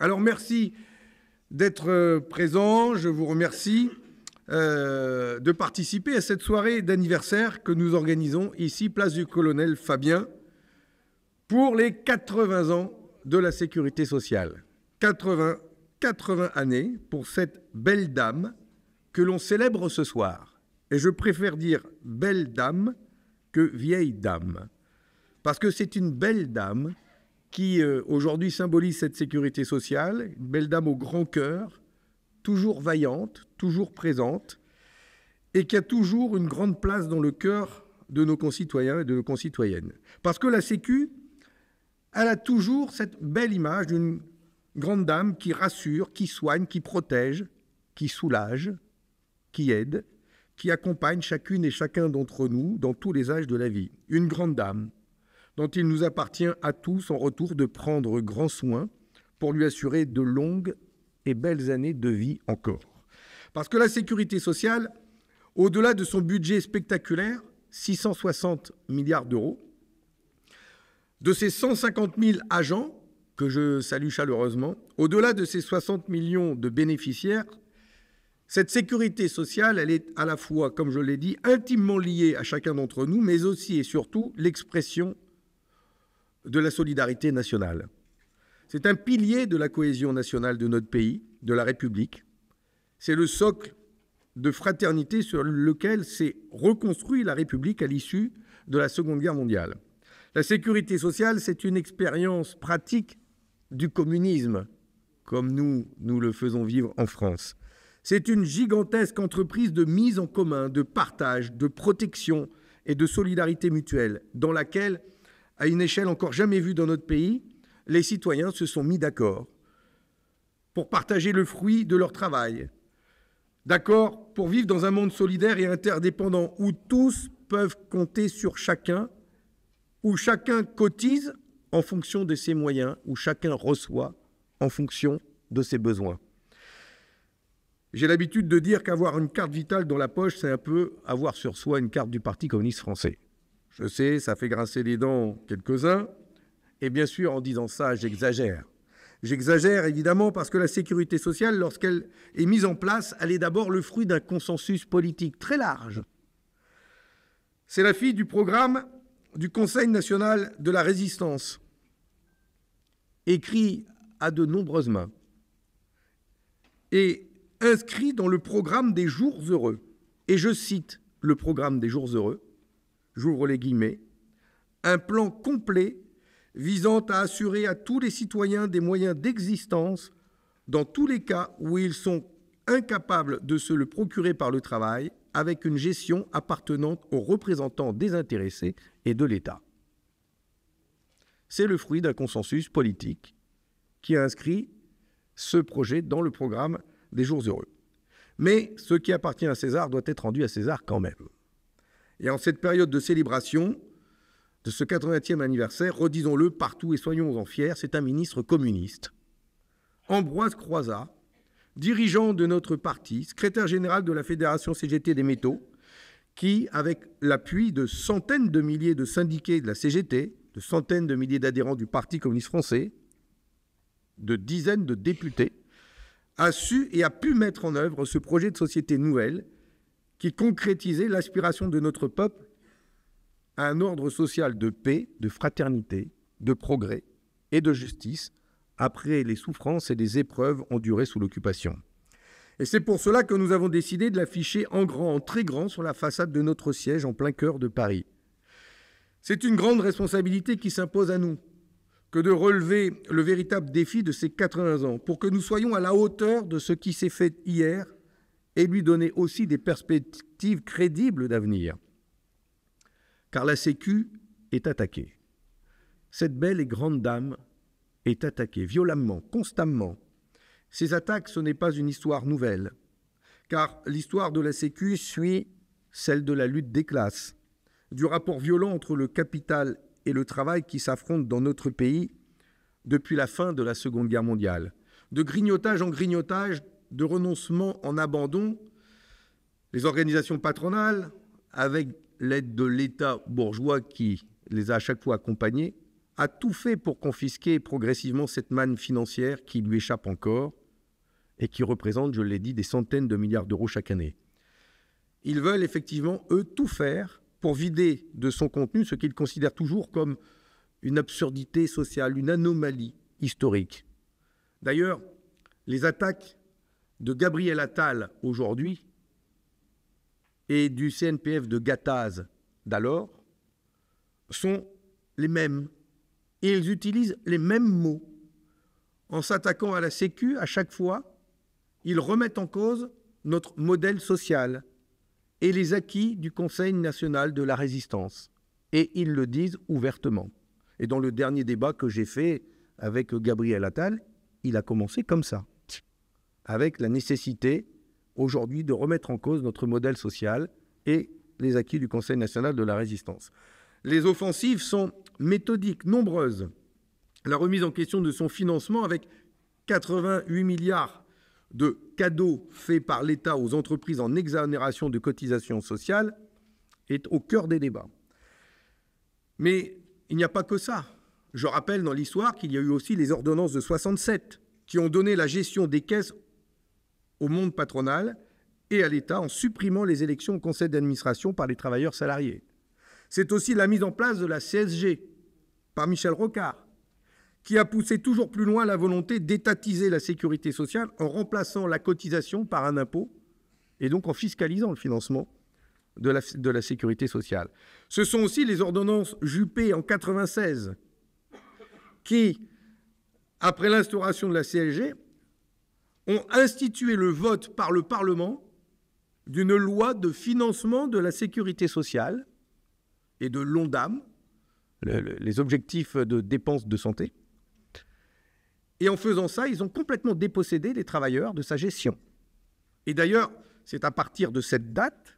Alors merci d'être présent, je vous remercie de participer à cette soirée d'anniversaire que nous organisons ici, place du Colonel Fabien, pour les 80 ans de la sécurité sociale. 80 années pour cette belle dame que l'on célèbre ce soir. Et je préfère dire belle dame que vieille dame. Parce que c'est une belle dame qui aujourd'hui symbolise cette sécurité sociale, une belle dame au grand cœur, toujours vaillante, toujours présente, et qui a toujours une grande place dans le cœur de nos concitoyens et de nos concitoyennes. Parce que la Sécu, elle a toujours cette belle image d'une grande dame qui rassure, qui soigne, qui protège, qui soulage, qui aide, qui accompagne chacune et chacun d'entre nous dans tous les âges de la vie. Une grande dame dont il nous appartient à tous en retour de prendre grand soin pour lui assurer de longues et belles années de vie encore. Parce que la sécurité sociale, au-delà de son budget spectaculaire, 660 milliards d'euros, de ses 150 000 agents, que je salue chaleureusement, au-delà de ses 60 millions de bénéficiaires, cette sécurité sociale, elle est à la fois, comme je l'ai dit, intimement liée à chacun d'entre nous, mais aussi et surtout l'expression de la solidarité nationale. C'est un pilier de la cohésion nationale de notre pays, de la République. C'est le socle de fraternité sur lequel s'est reconstruite la République à l'issue de la Seconde Guerre mondiale. La sécurité sociale, c'est une expérience pratique du communisme, comme nous le faisons vivre en France. C'est une gigantesque entreprise de mise en commun, de partage, de protection et de solidarité mutuelle, dans laquelle, à une échelle encore jamais vue dans notre pays, les citoyens se sont mis d'accord pour partager le fruit de leur travail, d'accord pour vivre dans un monde solidaire et interdépendant où tous peuvent compter sur chacun, où chacun cotise en fonction de ses moyens, où chacun reçoit en fonction de ses besoins. J'ai l'habitude de dire qu'avoir une carte vitale dans la poche, c'est un peu avoir sur soi une carte du Parti communiste français. Je sais, ça fait grincer les dents quelques-uns, et bien sûr, en disant ça, j'exagère. J'exagère évidemment parce que la sécurité sociale, lorsqu'elle est mise en place, elle est d'abord le fruit d'un consensus politique très large. C'est la fille du programme du Conseil national de la résistance, écrit à de nombreuses mains et inscrit dans le programme des jours heureux. Et je cite le programme des jours heureux, j'ouvre les guillemets, un plan complet visant à assurer à tous les citoyens des moyens d'existence dans tous les cas où ils sont incapables de se le procurer par le travail, avec une gestion appartenant aux représentants désintéressés et de l'État. C'est le fruit d'un consensus politique qui a inscrit ce projet dans le programme des jours heureux. Mais ce qui appartient à César doit être rendu à César quand même. Et en cette période de célébration de ce 80e anniversaire, redisons-le partout et soyons-en fiers, c'est un ministre communiste, Ambroise Croizat, dirigeant de notre parti, secrétaire général de la Fédération CGT des métaux, qui, avec l'appui de centaines de milliers de syndiqués de la CGT, de centaines de milliers d'adhérents du Parti communiste français, de dizaines de députés, a su et a pu mettre en œuvre ce projet de société nouvelle qui concrétisait l'aspiration de notre peuple à un ordre social de paix, de fraternité, de progrès et de justice après les souffrances et les épreuves endurées sous l'occupation. Et c'est pour cela que nous avons décidé de l'afficher en grand, en très grand, sur la façade de notre siège en plein cœur de Paris. C'est une grande responsabilité qui s'impose à nous que de relever le véritable défi de ces 80 ans pour que nous soyons à la hauteur de ce qui s'est fait hier et lui donner aussi des perspectives crédibles d'avenir. Car la Sécu est attaquée. Cette belle et grande dame est attaquée violemment, constamment. Ces attaques, ce n'est pas une histoire nouvelle, car l'histoire de la Sécu suit celle de la lutte des classes, du rapport violent entre le capital et le travail qui s'affrontent dans notre pays depuis la fin de la Seconde Guerre mondiale. De grignotage en grignotage, de renoncement en abandon, les organisations patronales, avec l'aide de l'État bourgeois qui les a à chaque fois accompagnés, a tout fait pour confisquer progressivement cette manne financière qui lui échappe encore et qui représente, je l'ai dit, des centaines de milliards d'euros chaque année. Ils veulent effectivement, eux, tout faire pour vider de son contenu ce qu'ils considèrent toujours comme une absurdité sociale, une anomalie historique. D'ailleurs, les attaques de Gabriel Attal aujourd'hui et du CNPF de Gattaz d'alors sont les mêmes. Et ils utilisent les mêmes mots. En s'attaquant à la Sécu, à chaque fois, ils remettent en cause notre modèle social et les acquis du Conseil national de la résistance. Et ils le disent ouvertement. Et dans le dernier débat que j'ai fait avec Gabriel Attal, il a commencé comme ça, avec la nécessité aujourd'hui de remettre en cause notre modèle social et les acquis du Conseil national de la résistance. Les offensives sont méthodiques, nombreuses. La remise en question de son financement avec 88 milliards de cadeaux faits par l'État aux entreprises en exonération de cotisations sociales est au cœur des débats. Mais il n'y a pas que ça. Je rappelle dans l'histoire qu'il y a eu aussi les ordonnances de 67 qui ont donné la gestion des caisses au monde patronal et à l'État en supprimant les élections au conseil d'administration par les travailleurs salariés. C'est aussi la mise en place de la CSG par Michel Rocard, qui a poussé toujours plus loin la volonté d'étatiser la sécurité sociale en remplaçant la cotisation par un impôt et donc en fiscalisant le financement de la sécurité sociale. Ce sont aussi les ordonnances Juppé en 1996 qui, après l'instauration de la CSG, ont institué le vote par le Parlement d'une loi de financement de la sécurité sociale et de l'ONDAM, les objectifs de dépenses de santé. Et en faisant ça, ils ont complètement dépossédé les travailleurs de sa gestion. Et d'ailleurs, c'est à partir de cette date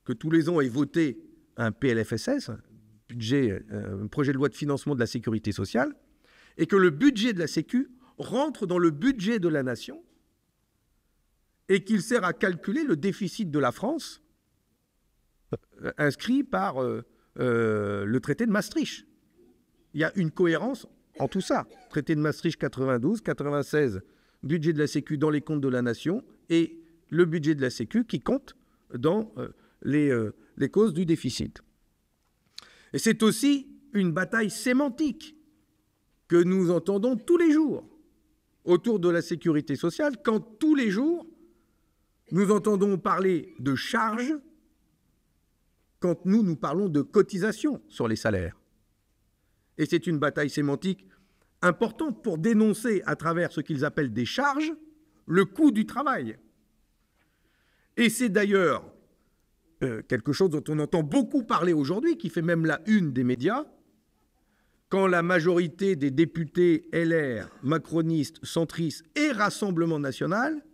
que tous les ans est voté un PLFSS, un projet de loi de financement de la sécurité sociale, et que le budget de la Sécu rentre dans le budget de la nation et qu'il sert à calculer le déficit de la France inscrit par le traité de Maastricht. Il y a une cohérence en tout ça. Traité de Maastricht 92, 96, budget de la Sécu dans les comptes de la nation et le budget de la Sécu qui compte dans les causes du déficit. Et c'est aussi une bataille sémantique que nous entendons tous les jours autour de la sécurité sociale, quand tous les jours nous entendons parler de charges, quand nous parlons de cotisations sur les salaires. Et c'est une bataille sémantique importante pour dénoncer à travers ce qu'ils appellent des charges le coût du travail. Et c'est d'ailleurs quelque chose dont on entend beaucoup parler aujourd'hui, qui fait même la une des médias, quand la majorité des députés LR, macronistes, centristes et Rassemblement national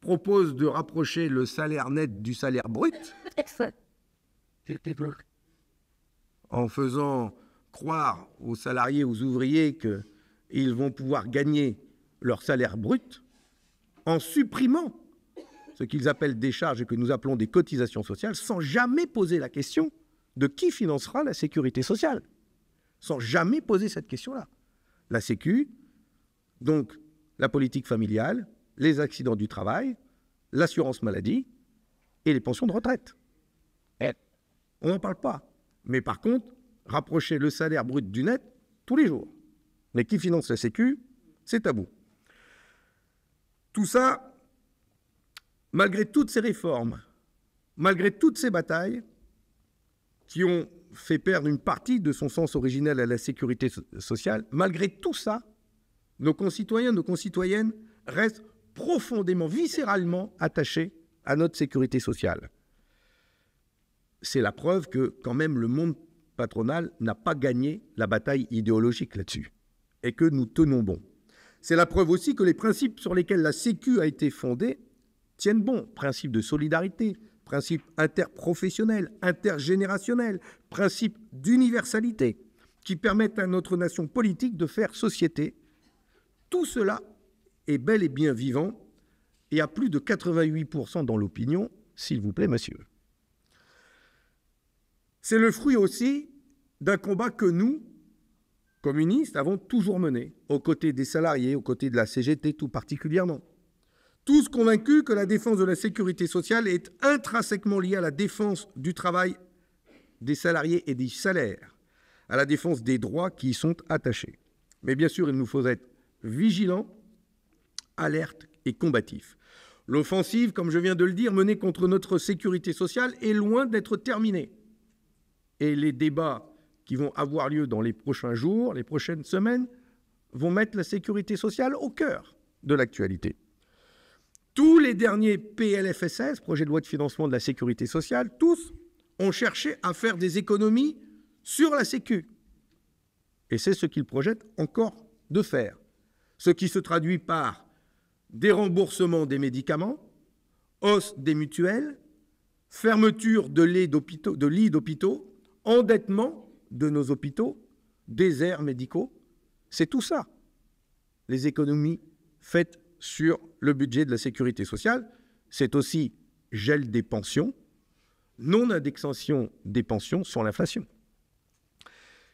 proposent de rapprocher le salaire net du salaire brut en faisant croire aux salariés, aux ouvriers qu'ils vont pouvoir gagner leur salaire brut en supprimant ce qu'ils appellent des charges et que nous appelons des cotisations sociales, sans jamais poser la question de qui financera la sécurité sociale. Sans jamais poser cette question-là. La Sécu, donc la politique familiale, les accidents du travail, l'assurance maladie et les pensions de retraite. On n'en parle pas. Mais par contre, rapprocher le salaire brut du net tous les jours. Mais qui finance la Sécu, c'est tabou. Tout ça, malgré toutes ces réformes, malgré toutes ces batailles qui ont fait perdre une partie de son sens originel à la sécurité sociale, malgré tout ça, nos concitoyens, nos concitoyennes restent profondément, viscéralement attachés à notre sécurité sociale. C'est la preuve que, quand même, le monde patronal n'a pas gagné la bataille idéologique là-dessus et que nous tenons bon. C'est la preuve aussi que les principes sur lesquels la Sécu a été fondée tiennent bon. Principe de solidarité, principe interprofessionnel, intergénérationnel, principe d'universalité qui permettent à notre nation politique de faire société. Tout cela est bel et bien vivant et à plus de 88% dans l'opinion, s'il vous plaît, monsieur. C'est le fruit aussi d'un combat que nous, communistes avons toujours mené, aux côtés des salariés, aux côtés de la CGT tout particulièrement. Tous convaincus que la défense de la sécurité sociale est intrinsèquement liée à la défense du travail des salariés et des salaires, à la défense des droits qui y sont attachés. Mais bien sûr, il nous faut être vigilants, alertes et combatifs. L'offensive, comme je viens de le dire, menée contre notre sécurité sociale est loin d'être terminée. Et les débats qui vont avoir lieu dans les prochains jours, les prochaines semaines, vont mettre la sécurité sociale au cœur de l'actualité. Tous les derniers PLFSS, projet de loi de financement de la sécurité sociale, tous ont cherché à faire des économies sur la Sécu. Et c'est ce qu'ils projettent encore de faire. Ce qui se traduit par des remboursements des médicaments, hausse des mutuelles, fermeture de lits d'hôpitaux, endettement de nos hôpitaux, déserts médicaux. C'est tout ça, les économies faites sur le budget de la sécurité sociale. C'est aussi gel des pensions, non-indexation des pensions sur l'inflation.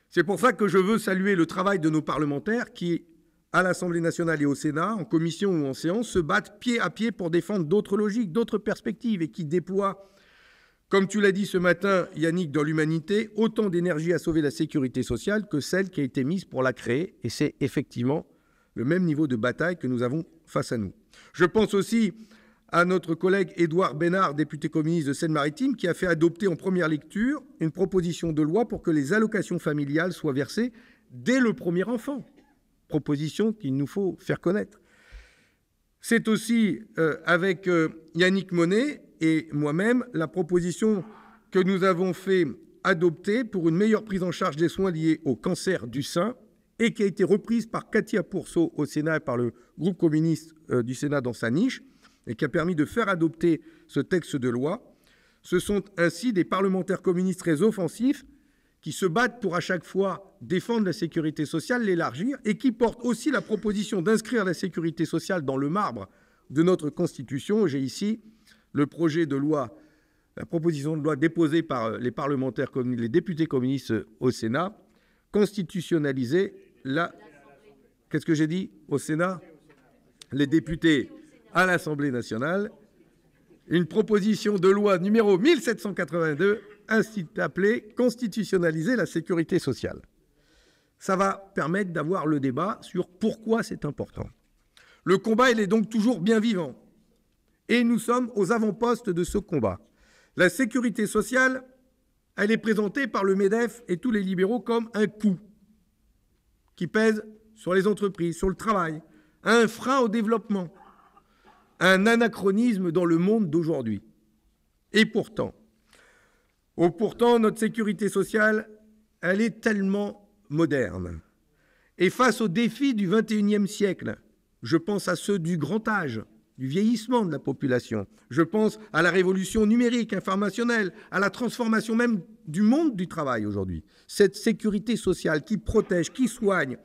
C'est pour ça que je veux saluer le travail de nos parlementaires qui, à l'Assemblée nationale et au Sénat, en commission ou en séance, se battent pied à pied pour défendre d'autres logiques, d'autres perspectives et qui déploient, comme tu l'as dit ce matin, Yannick, dans l'humanité, autant d'énergie à sauver la sécurité sociale que celle qui a été mise pour la créer. Et c'est effectivement le même niveau de bataille que nous avons face à nous. Je pense aussi à notre collègue Édouard Bénard, député communiste de Seine-Maritime, qui a fait adopter en première lecture une proposition de loi pour que les allocations familiales soient versées dès le premier enfant. Proposition qu'il nous faut faire connaître. C'est aussi avec Yannick Monnet et moi-même la proposition que nous avons fait adopter pour une meilleure prise en charge des soins liés au cancer du sein et qui a été reprise par Katia Pourceau au Sénat et par le groupe communiste du Sénat dans sa niche et qui a permis de faire adopter ce texte de loi. Ce sont ainsi des parlementaires communistes très offensifs qui se battent pour à chaque fois défendre la sécurité sociale, l'élargir, et qui portent aussi la proposition d'inscrire la sécurité sociale dans le marbre de notre Constitution. J'ai ici le projet de loi, la proposition de loi déposée par les parlementaires, les députés communistes au Sénat, constitutionnaliser la... Qu'est-ce que j'ai dit au Sénat? Les députés à l'Assemblée nationale. Une proposition de loi numéro 1782, ainsi appelée « Constitutionnaliser la sécurité sociale ». Ça va permettre d'avoir le débat sur pourquoi c'est important. Le combat, il est donc toujours bien vivant. Et nous sommes aux avant-postes de ce combat. La sécurité sociale, elle est présentée par le MEDEF et tous les libéraux comme un coût qui pèse sur les entreprises, sur le travail, un frein au développement, un anachronisme dans le monde d'aujourd'hui. Et pourtant, notre sécurité sociale, elle est tellement moderne. Et face aux défis du XXIe siècle, je pense à ceux du grand âge, du vieillissement de la population, je pense à la révolution numérique, informationnelle, à la transformation même du monde du travail aujourd'hui. Cette sécurité sociale qui protège, qui soigne,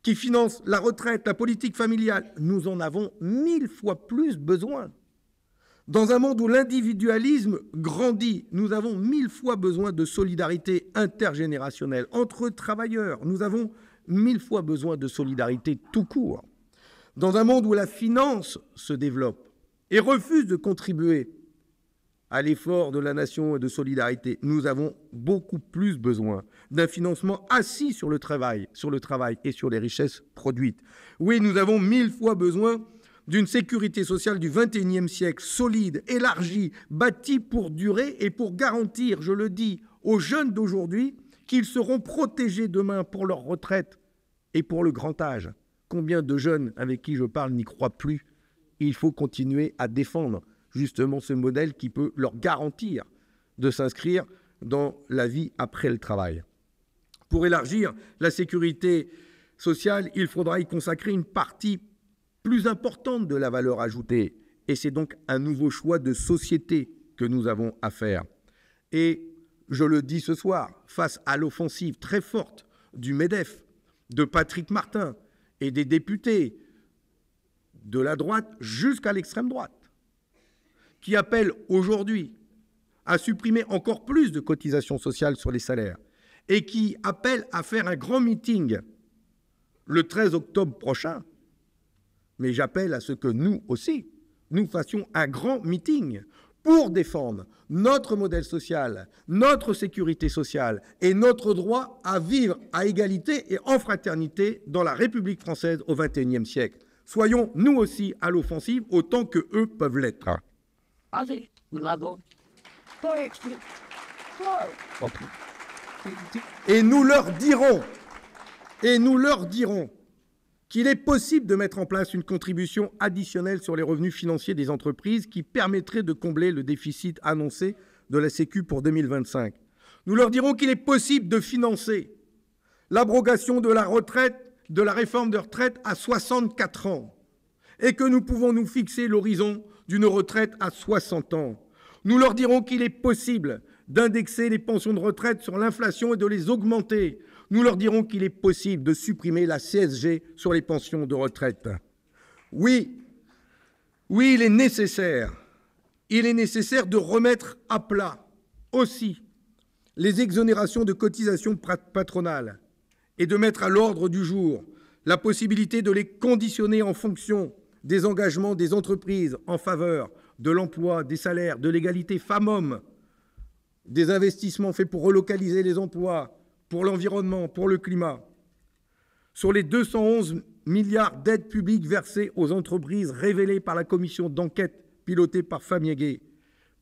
qui finance la retraite, la politique familiale, nous en avons 1000 fois plus besoin. Dans un monde où l'individualisme grandit, nous avons 1000 fois besoin de solidarité intergénérationnelle entre travailleurs. Nous avons 1000 fois besoin de solidarité tout court. Dans un monde où la finance se développe et refuse de contribuer à l'effort de la nation et de solidarité, nous avons beaucoup plus besoin d'un financement assis sur le travail et sur les richesses produites. Oui, nous avons 1000 fois besoin d'une sécurité sociale du XXIe siècle, solide, élargie, bâtie pour durer et pour garantir, je le dis, aux jeunes d'aujourd'hui qu'ils seront protégés demain pour leur retraite et pour le grand âge. Combien de jeunes avec qui je parle n'y croient plus? Il faut continuer à défendre justement ce modèle qui peut leur garantir de s'inscrire dans la vie après le travail. Pour élargir la sécurité sociale, il faudra y consacrer une partie plus importante de la valeur ajoutée. Et c'est donc un nouveau choix de société que nous avons à faire. Et je le dis ce soir, face à l'offensive très forte du MEDEF, de Patrick Martin et des députés de la droite jusqu'à l'extrême droite, qui appellent aujourd'hui à supprimer encore plus de cotisations sociales sur les salaires et qui appelle à faire un grand meeting le 13 octobre prochain, mais j'appelle à ce que nous aussi, nous fassions un grand meeting pour défendre notre modèle social, notre sécurité sociale et notre droit à vivre à égalité et en fraternité dans la République française au XXIe siècle. Soyons nous aussi à l'offensive autant que eux peuvent l'être. Et nous leur dirons qu'il est possible de mettre en place une contribution additionnelle sur les revenus financiers des entreprises qui permettrait de combler le déficit annoncé de la Sécu pour 2025. Nous leur dirons qu'il est possible de financer l'abrogation de la retraite, de la réforme de retraite à 64 ans et que nous pouvons nous fixer l'horizon d'une retraite à 60 ans. Nous leur dirons qu'il est possible d'indexer les pensions de retraite sur l'inflation et de les augmenter. Nous leur dirons qu'il est possible de supprimer la CSG sur les pensions de retraite. Oui, il est nécessaire de remettre à plat aussi les exonérations de cotisations patronales et de mettre à l'ordre du jour la possibilité de les conditionner en fonction des engagements des entreprises en faveur de l'emploi, des salaires, de l'égalité femmes-hommes, des investissements faits pour relocaliser les emplois, pour l'environnement, pour le climat. Sur les 211 milliards d'aides publiques versées aux entreprises révélées par la commission d'enquête pilotée par Famille Gay,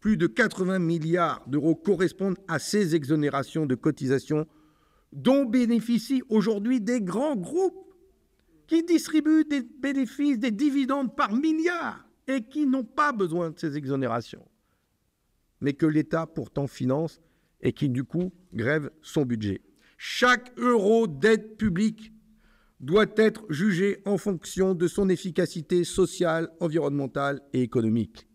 plus de 80 milliards d'euros correspondent à ces exonérations de cotisations dont bénéficient aujourd'hui des grands groupes qui distribuent des bénéfices, des dividendes par milliards et qui n'ont pas besoin de ces exonérations, mais que l'État pourtant finance et qui, du coup, grève son budget. Chaque euro d'aide publique doit être jugé en fonction de son efficacité sociale, environnementale et économique.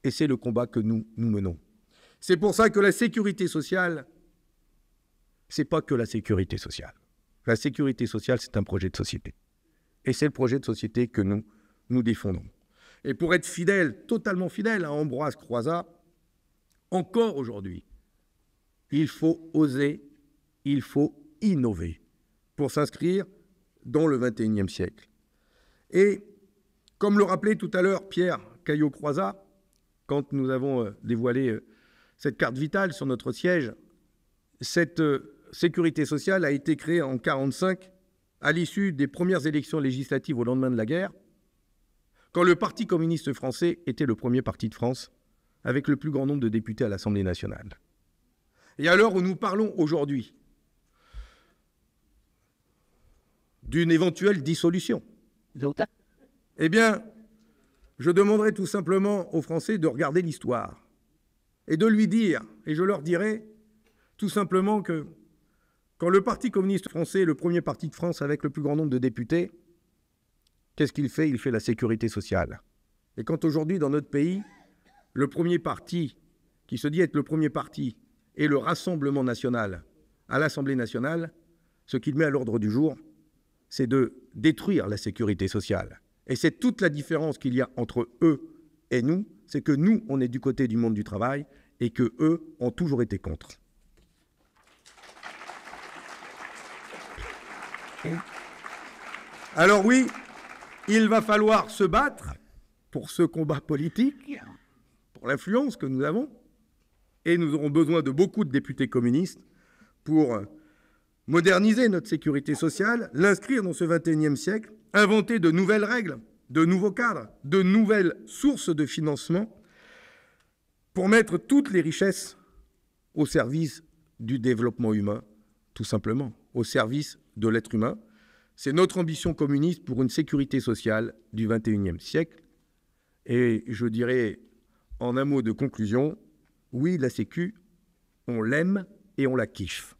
Et c'est le combat que nous menons. C'est pour ça que la sécurité sociale, c'est pas que la sécurité sociale. La sécurité sociale, c'est un projet de société. Et c'est le projet de société que nous défendons. Et pour être fidèle, totalement fidèle à Ambroise Croizat, encore aujourd'hui, il faut oser, il faut innover pour s'inscrire dans le XXIe siècle. Et comme le rappelait tout à l'heure Pierre Caillot-Croizat, quand nous avons dévoilé cette carte vitale sur notre siège, cette sécurité sociale a été créée en 1945 à l'issue des premières élections législatives au lendemain de la guerre, quand le Parti communiste français était le premier parti de France, avec le plus grand nombre de députés à l'Assemblée nationale. Et à l'heure où nous parlons aujourd'hui d'une éventuelle dissolution, eh bien, je demanderai tout simplement aux Français de regarder l'histoire et de lui dire, et je leur dirai tout simplement que quand le Parti communiste français est le premier parti de France avec le plus grand nombre de députés, qu'est-ce qu'il fait? Il fait la sécurité sociale. Et quand aujourd'hui, dans notre pays, le premier parti, qui se dit être le premier parti, est le Rassemblement national à l'Assemblée nationale, ce qu'il met à l'ordre du jour, c'est de détruire la sécurité sociale. Et c'est toute la différence qu'il y a entre eux et nous, c'est que nous, on est du côté du monde du travail et que eux ont toujours été contre. Alors oui, il va falloir se battre pour ce combat politique, pour l'influence que nous avons, et nous aurons besoin de beaucoup de députés communistes pour moderniser notre sécurité sociale, l'inscrire dans ce XXIe siècle, inventer de nouvelles règles, de nouveaux cadres, de nouvelles sources de financement pour mettre toutes les richesses au service du développement humain, tout simplement, au service de l'être humain. C'est notre ambition communiste pour une sécurité sociale du XXIe siècle. Et je dirais, en un mot de conclusion, oui, la Sécu, on l'aime et on la kiffe.